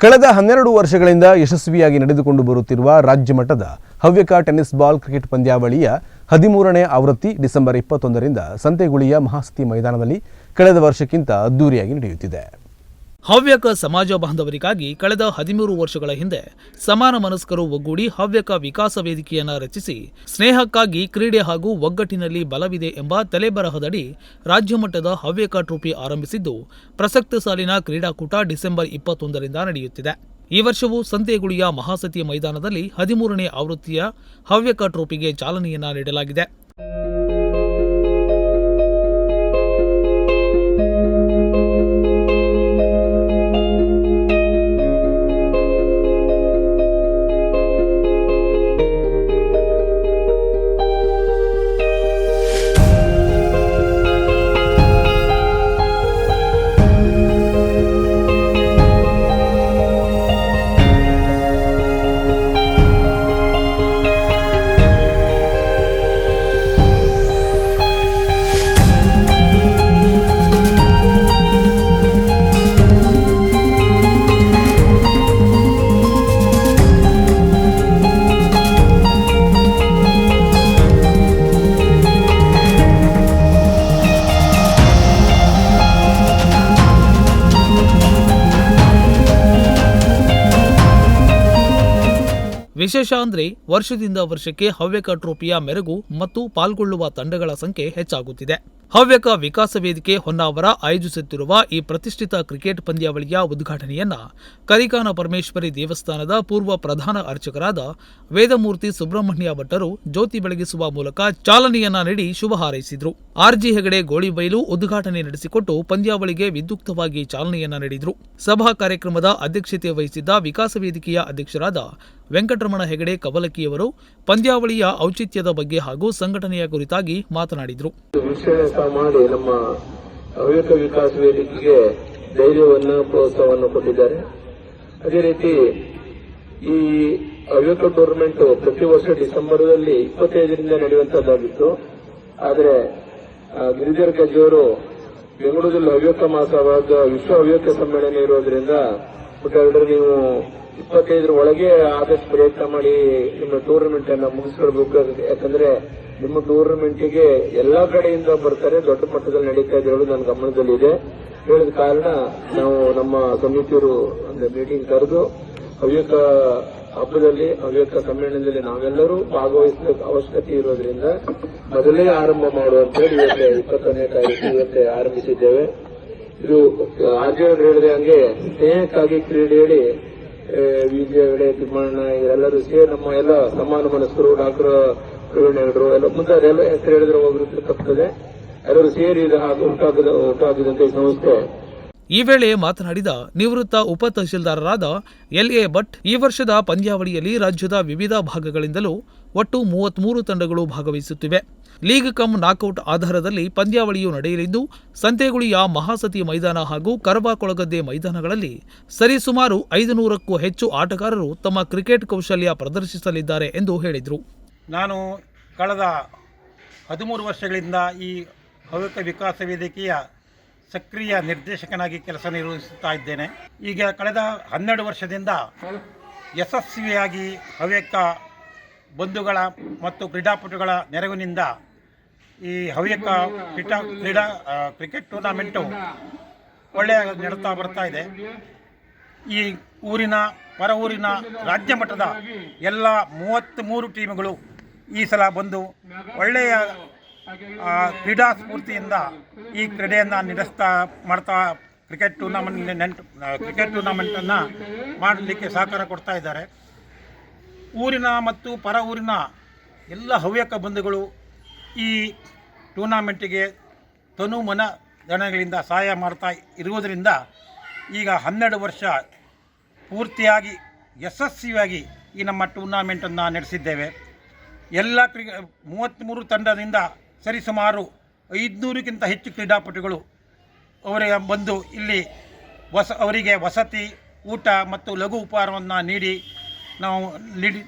ಕಳೆದ 12 ವರ್ಷಗಳಿಂದ ಯಶಸ್ವಿಯಾಗಿ ನಡೆದುಕೊಂಡು ಬರುತ್ತಿರುವ ರಾಜ್ಯ ಮಟ್ಟದ ಹವ್ಯಕ ಟೆನ್ನಿಸ್ ಬಾಲ್ ಕ್ರಿಕೆಟ್ ಪಂದ್ಯಾವಳಿಯ 13ನೇ ಆವೃತ್ತಿ ಡಿಸೆಂಬರ್ 21ರಿಂದ ಸಂತೆಗುಳಿಯ ಮಹಾಸತಿ ಮೈದಾನದಲ್ಲಿ ಕಳೆದ ವರ್ಷಕ್ಕಿಂತ ಅದ್ದೂರಿಯಾಗಿ ನಡೆಯುತ್ತಿದೆ. ಹವ್ಯಕ ಸಮಾಜ ಬಾಂಧವರಿಗಾಗಿ ಕಳೆದ 13 ವರ್ಷಗಳ ಹಿಂದೆ ಸಮಾನ ಮನಸ್ಕರು ಒಗ್ಗೂಡಿ ಹವ್ಯಕ ವಿಕಾಸ ವೇದಿಕೆಯನ್ನು ರಚಿಸಿ ಸ್ನೇಹಕ್ಕಾಗಿ ಕ್ರೀಡೆ ಹಾಗೂ ಒಗ್ಗಟ್ಟಿನಲ್ಲಿ ಬಲವಿದೆ ಎಂಬ ತಲೆಬರಹದಡಿ ರಾಜ್ಯ ಮಟ್ಟದ ಹವ್ಯಕ ಟ್ರೋಫಿ ಆರಂಭಿಸಿದ್ದು, ಪ್ರಸಕ್ತ ಸಾಲಿನ ಕ್ರೀಡಾಕೂಟ ಡಿಸೆಂಬರ್ 21ರಿಂದ ನಡೆಯುತ್ತಿದೆ. ಈ ವರ್ಷವೂ ಸಂತೆಗುಳಿಯ ಮಹಾಸತಿ ಮೈದಾನದಲ್ಲಿ 13ನೇ ಆವೃತ್ತಿಯ ಹವ್ಯಕ ಟ್ರೋಫಿಗೆ ಚಾಲನೆಯನ್ನ ನೀಡಲಾಗಿದೆ. ವಿಶೇಷ ಅಂದ್ರೆ ವರ್ಷದಿಂದ ವರ್ಷಕ್ಕೆ ಹವ್ಯಕ ಟ್ರೋಫಿಯ ಮೆರುಗು ಮತ್ತು ಪಾಲ್ಗೊಳ್ಳುವ ತಂಡಗಳ ಸಂಖ್ಯೆ ಹೆಚ್ಚಾಗುತ್ತಿದೆ. ಹವ್ಯಕ ವಿಕಾಸ ವೇದಿಕೆ ಹೊನ್ನಾವರ ಆಯೋಜಿಸುತ್ತಿರುವ ಈ ಪ್ರತಿಷ್ಠಿತ ಕ್ರಿಕೆಟ್ ಪಂದ್ಯಾವಳಿಯ ಉದ್ಘಾಟನೆಯನ್ನ ಕರಿಕಾನ ಪರಮೇಶ್ವರಿ ದೇವಸ್ಥಾನದ ಪೂರ್ವ ಪ್ರಧಾನ ಅರ್ಚಕರಾದ ವೇದಮೂರ್ತಿ ಸುಬ್ರಹ್ಮಣ್ಯ ಭಟ್ಟರು ಜ್ಯೋತಿ ಬೆಳಗಿಸುವ ಮೂಲಕ ಚಾಲನೆಯನ್ನ ನೀಡಿ ಶುಭ ಹಾರೈಸಿದ್ರು. ಆರ್ಜಿ ಹೆಗಡೆ ಗೋಳಿಬೈಲು ಉದ್ಘಾಟನೆ ನಡೆಸಿಕೊಟ್ಟು ಪಂದ್ಯಾವಳಿಗೆ ವಿದ್ಯುಕ್ತವಾಗಿ ಚಾಲನೆಯನ್ನ ನೀಡಿದ್ರು. ಸಭಾ ಕಾರ್ಯಕ್ರಮದ ಅಧ್ಯಕ್ಷತೆ ವಹಿಸಿದ್ದ ವಿಕಾಸ ವೇದಿಕೆಯ ಅಧ್ಯಕ್ಷರಾದ ವೆಂಕಟರಮಣ ಹೆಗಡೆ ಕವಲಕಿಯವರು ಪಂದ್ಯಾವಳಿಯ ಔಚಿತ್ಯದ ಬಗ್ಗೆ ಹಾಗೂ ಸಂಘಟನೆಯ ಕುರಿತಾಗಿ ಮಾತನಾಡಿದರು. ಮಾಡಿ ನಮ್ಮ ಹವ್ಯಕ ವಿಕಾಸ ವೇದಿಕೆಗೆ ಧೈರ್ಯವನ್ನು ಪ್ರೋತ್ಸಾಹವನ್ನು ಕೊಟ್ಟಿದ್ದಾರೆ. ಅದೇ ರೀತಿ ಈ ಹವ್ಯಕ ಟೂರ್ನಮೆಂಟ್ ಪ್ರತಿ ವರ್ಷ ಡಿಸೆಂಬರ್ದಲ್ಲಿ 25ರಿಂದ ನಡೆಯುವಂತದ್ದಾಗಿತ್ತು. ಆದರೆ ಗಿರಿಧರ್ ಗಜ್ಜಿಯವರು ಬೆಂಗಳೂರಲ್ಲಿ ಹವ್ಯಕ ಮಾಸವಾದ ವಿಶ್ವ ಹವ್ಯಕ ಸಮ್ಮೇಳನ ಇರೋದ್ರಿಂದ ನೀವು 25ರ ಒಳಗೆ ಆದಷ್ಟು ಪ್ರಯತ್ನ ಮಾಡಿ ನಿಮ್ಮ ಟೂರ್ನಮೆಂಟ್ ಅನ್ನ ಮುಗಿಸ್ಕೊಳ್ಬೇಕು. ಯಾಕಂದ್ರೆ ನಿಮ್ಮ ಟೂರ್ನಮೆಂಟ್ಗೆ ಎಲ್ಲಾ ಕಡೆಯಿಂದ ಬರ್ತಾರೆ, ದೊಡ್ಡ ಮಟ್ಟದಲ್ಲಿ ನಡೀತಾ ಇದೆ ಹೇಳೋದು ನನ್ನ ಗಮನದಲ್ಲಿದೆ. ಹೇಳಿದ ಕಾರಣ ನಾವು ನಮ್ಮ ಸಮಿತಿಯವರು ಒಂದು ಮೀಟಿಂಗ್ ಕರೆದು ಹವ್ಯಕ ಹಬ್ಬದಲ್ಲಿ ಹವ್ಯಕ ಸಮ್ಮೇಳನದಲ್ಲಿ ನಾವೆಲ್ಲರೂ ಭಾಗವಹಿಸಬೇಕು ಅವಶ್ಯಕತೆ ಇರೋದ್ರಿಂದ ಮೊದಲೇ ಆರಂಭ ಮಾಡುವಂತ ಹೇಳಿ 21ನೇ ತಾರೀಕು ಇವತ್ತೇ ಆರಂಭಿಸಿದ್ದೇವೆ. ಇದು ಆರ್ಜವರು ಹೇಳಿದ ಹಂಗೆ ಸ್ನೇಹಕ್ಕಾಗಿ ಕ್ರೀಡೆ ಹೇಳಿ ವಿಜಯ ಹೆಗಡೆ ತಿಮ್ಮಣ್ಣ ಇವರೆಲ್ಲರೂ ಸೇರಿ ನಮ್ಮ ಎಲ್ಲ ಸಮಾನ ಮನಸ್ಕರು ಡಾಕ್ಟರ್ ಪ್ರವೀಣ್ ಹೆಗಡರು ಎಲ್ಲ ಮುಂದೆ ಎಲ್ಲ ಹೆಸರು ಹೇಳಿದ್ರೆ ಹೋಗಿರುತ್ತೆ ತಪ್ಪುತ್ತದೆ. ಎಲ್ಲರೂ ಸೇರಿ ಉಂಟಾಗಿದಂತೆ ಸಂಸ್ಥೆ. ಈ ವೇಳೆ ಮಾತನಾಡಿದ ನಿವೃತ್ತ ಉಪ ತಹಶೀಲ್ದಾರರಾದ LA ಭಟ್, ಈ ವರ್ಷದ ಪಂದ್ಯಾವಳಿಯಲ್ಲಿ ರಾಜ್ಯದ ವಿವಿಧ ಭಾಗಗಳಿಂದಲೂ ಒಟ್ಟು 33 ತಂಡಗಳು ಭಾಗವಹಿಸುತ್ತಿವೆ. ಲೀಗ್ ಕಮ್ ನಾಕೌಟ್ ಆಧಾರದಲ್ಲಿ ಪಂದ್ಯಾವಳಿಯು ನಡೆಯಲಿದ್ದು, ಸಂತೆಗುಳಿಯ ಮಹಾಸತಿ ಮೈದಾನ ಹಾಗೂ ಕರಬಾಕೊಳಗದ್ದೆ ಮೈದಾನಗಳಲ್ಲಿ ಸರಿಸುಮಾರು 500ಕ್ಕೂ ಹೆಚ್ಚು ಆಟಗಾರರು ತಮ್ಮ ಕ್ರಿಕೆಟ್ ಕೌಶಲ್ಯ ಪ್ರದರ್ಶಿಸಲಿದ್ದಾರೆ ಎಂದು ಹೇಳಿದರು. ನಾನು ಕಳೆದ 13 ವರ್ಷಗಳಿಂದ ಈ ಹವ್ಯಕ ವಿಕಾಸ ವೇದಿಕೆಯ ಸಕ್ರಿಯ ನಿರ್ದೇಶಕನಾಗಿ ಕೆಲಸ ನಿರ್ವಹಿಸುತ್ತಾ ಇದ್ದೇನೆ. ಈಗ ಕಳೆದ 12 ವರ್ಷದಿಂದ ಯಶಸ್ವಿಯಾಗಿ ಹವ್ಯಕ ಬಂಧುಗಳ ಮತ್ತು ಕ್ರೀಡಾಪಟುಗಳ ನೆರವಿನಿಂದ ಈ ಹವ್ಯಕ ಕ್ರಿಕೆಟ್ ಟೂರ್ನಮೆಂಟು ಒಳ್ಳೆಯ ನಡೆತಾ ಬರ್ತಾ ಇದೆ. ಈ ಊರಿನ ಹೊರ ಊರಿನ ರಾಜ್ಯ ಮಟ್ಟದ ಎಲ್ಲ 33 ಟೀಮ್ಗಳು ಈ ಸಲ ಬಂದು ಒಳ್ಳೆಯ ಕ್ರೀಡಾ ಸ್ಫೂರ್ತಿಯಿಂದ ಈ ಕ್ರೀಡೆಯನ್ನು ಮಾಡ್ತಾ ಕ್ರಿಕೆಟ್ ಟೂರ್ನಮೆಂಟನ್ನು ಮಾಡಲಿಕ್ಕೆ ಸಹಕಾರ ಕೊಡ್ತಾ ಇದ್ದಾರೆ. ಊರಿನ ಮತ್ತು ಪರ ಊರಿನ ಎಲ್ಲ ಹವ್ಯಕ ಬಂಧುಗಳು ಈ ಟೂರ್ನಮೆಂಟಿಗೆ ತನು ಮನ ಧನಗಳಿಂದ ಸಹಾಯ ಮಾಡ್ತಾ ಇರುವುದರಿಂದ ಈಗ 12 ವರ್ಷ ಪೂರ್ತಿಯಾಗಿ ಯಶಸ್ವಿಯಾಗಿ ಈ ನಮ್ಮ ಟೂರ್ನಮೆಂಟನ್ನು ನಡೆಸಿದ್ದೇವೆ. ಎಲ್ಲ 33 ತಂಡದಿಂದ ಸರಿಸುಮಾರು 500ಕ್ಕಿಂತ ಹೆಚ್ಚು ಕ್ರೀಡಾಪಟುಗಳು ಅವರಿಗೆ ಬಂದು ಇಲ್ಲಿ ಅವರಿಗೆ ವಸತಿ, ಊಟ ಮತ್ತು ಲಘು ಉಪಹಾರವನ್ನು ನಾವು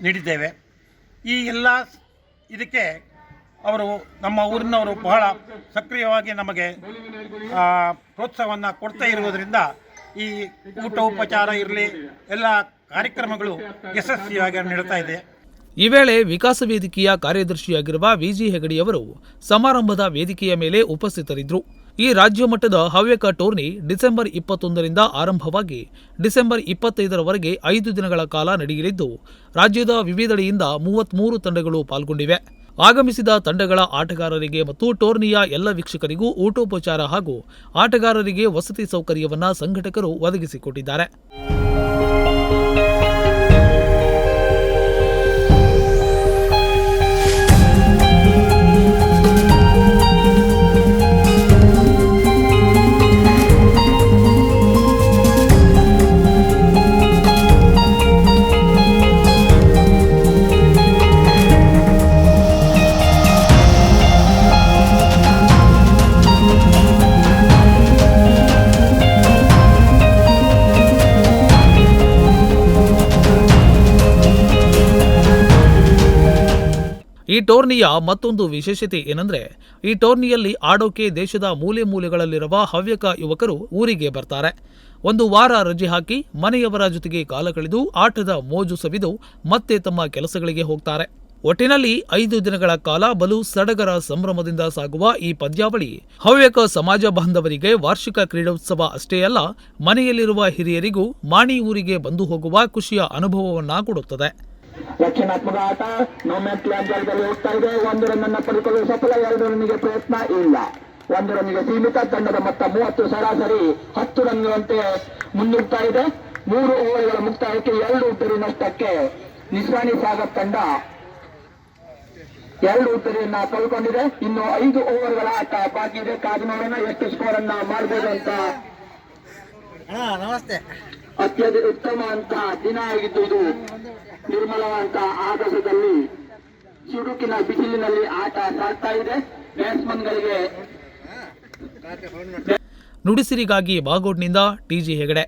ನೀಡಿದ್ದೇವೆ. ಈ ಎಲ್ಲ ಇದಕ್ಕೆ ಅವರು ನಮ್ಮ ಊರಿನವರು ಬಹಳ ಸಕ್ರಿಯವಾಗಿ ನಮಗೆ ಪ್ರೋತ್ಸಾಹವನ್ನು ಕೊಡ್ತಾ ಇರುವುದರಿಂದ ಈ ಊಟೋಪಚಾರ ಇರಲಿ ಎಲ್ಲ ಕಾರ್ಯಕ್ರಮಗಳು ಯಶಸ್ವಿಯಾಗಿ ನಡೀತಾ ಇದೆ. ಈ ವೇಳೆ ವಿಕಾಸ ವೇದಿಕೆಯ ಕಾರ್ಯದರ್ಶಿಯಾಗಿರುವ ವಿಜಿ ಹೆಗಡೆಯವರು ಸಮಾರಂಭದ ವೇದಿಕೆಯ ಮೇಲೆ ಉಪಸ್ಥಿತರಿದ್ದರು. ಈ ರಾಜ್ಯ ಮಟ್ಟದ ಹವ್ಯಕ ಟೂರ್ನಿ ಡಿಸೆಂಬರ್ 21ರಿಂದ ಆರಂಭವಾಗಿ ಡಿಸೆಂಬರ್ 25ರವರೆಗೆ 5 ದಿನಗಳ ಕಾಲ ನಡೆಯಲಿದ್ದು, ರಾಜ್ಯದ ವಿವಿಧೆಡೆಯಿಂದ 33 ತಂಡಗಳು ಪಾಲ್ಗೊಂಡಿವೆ. ಆಗಮಿಸಿದ ತಂಡಗಳ ಆಟಗಾರರಿಗೆ ಮತ್ತು ಟೂರ್ನಿಯ ಎಲ್ಲ ವೀಕ್ಷಕರಿಗೂ ಊಟೋಪಚಾರ ಹಾಗೂ ಆಟಗಾರರಿಗೆ ವಸತಿ ಸೌಕರ್ಯವನ್ನು ಸಂಘಟಕರು ಒದಗಿಸಿಕೊಟ್ಟಿದ್ದಾರೆ. ಈ ಟೂರ್ನಿಯ ಮತ್ತೊಂದು ವಿಶೇಷತೆ ಏನೆಂದರೆ, ಈ ಟೂರ್ನಿಯಲ್ಲಿ ಆಡೋಕೆ ದೇಶದ ಮೂಲೆ ಮೂಲೆಗಳಲ್ಲಿರುವ ಹವ್ಯಕ ಯುವಕರು ಊರಿಗೆ ಬರ್ತಾರೆ. ಒಂದು ವಾರ ರಜೆ ಹಾಕಿ ಮನೆಯವರ ಜೊತೆಗೆ ಕಾಲ ಕಳೆದು ಆಟದ ಮೋಜು ಸವಿದು ಮತ್ತೆ ತಮ್ಮ ಕೆಲಸಗಳಿಗೆ ಹೋಗ್ತಾರೆ. ಒಟ್ಟಿನಲ್ಲಿ 5 ದಿನಗಳ ಕಾಲ ಬಲು ಸಡಗರ ಸಂಭ್ರಮದಿಂದ ಸಾಗುವ ಈ ಪಂದ್ಯಾವಳಿ ಹವ್ಯಕ ಸಮಾಜ ಬಾಂಧವರಿಗೆ ವಾರ್ಷಿಕ ಕ್ರೀಡೋತ್ಸವ ಅಷ್ಟೇ ಅಲ್ಲ, ಮನೆಯಲ್ಲಿರುವ ಹಿರಿಯರಿಗೂ ಮಾಣಿ ಊರಿಗೆ ಬಂದು ಹೋಗುವ ಖುಷಿಯ ಅನುಭವವನ್ನ ಕೊಡುತ್ತದೆ. ರಕ್ಷಣಾತ್ಮಕ ಆಟ ನೋಮ್ಯಾನ್ ಲ್ಯಾಂಡ್ ಜಾಗದಲ್ಲಿ ಹೋಗ್ತಾ ಇದೆ. 1 ರನ್ ಅನ್ನು ಪಡೆದುಕೊಳ್ಳಲು ಸಫಲ. 2 ರನ್ನಿಗೆ ಪ್ರಯತ್ನ ಇಲ್ಲ. 1 ರನ್ನಿಗೆ ಸೀಮಿತ. ತಂಡದ ಮೊತ್ತ 30, ಸರಾಸರಿ 10 ರನ್ಗಳಂತೆ ಮುನ್ನುಗ್ತಾ ಇದೆ. 3 ಓವರ್ಗಳ ಮುಕ್ತಾಯಕ್ಕೆ 2 ವಿಕೆಟ್ ನಷ್ಟಕ್ಕೆ ನಿಸ್ವಾಣಿ ಸಾಗರ್ ತಂಡ 2 ವಿಕೆಟ್ ಕಳ್ಕೊಂಡಿದೆ. ಇನ್ನು 5 ಓವರ್ಗಳ ಆಟ ಬಾಕಿ ಇದೆ. ಕಾದು ನೋಡೋಣ ಎಷ್ಟು ಸ್ಕೋರ್ ಅನ್ನ ಮಾಡಬಹುದು ಅಂತ. ನಮಸ್ತೆ. ಅತ್ಯಂತ ಉತ್ತಮ ಅಂತ ದಿನ ಆಗಿದ್ದು ಇದು. ನಿರ್ಮಲವಾದಂತ ಆಕಾಶದಲ್ಲಿ ಚುರುಕಿನ ಬಿಸಿಲಿನಲ್ಲಿ ಆಟ ಸಾಗ್ತಾ ಇದೆ. ಬ್ಯಾಟ್ಸ್ಮನ್ಗಳಿಗೆ ನುಡಿಸಿರಿಗಾಗಿ ಬಾಗೋಡ್ನಿಂದ ಟಿಜಿ ಹೆಗಡೆ.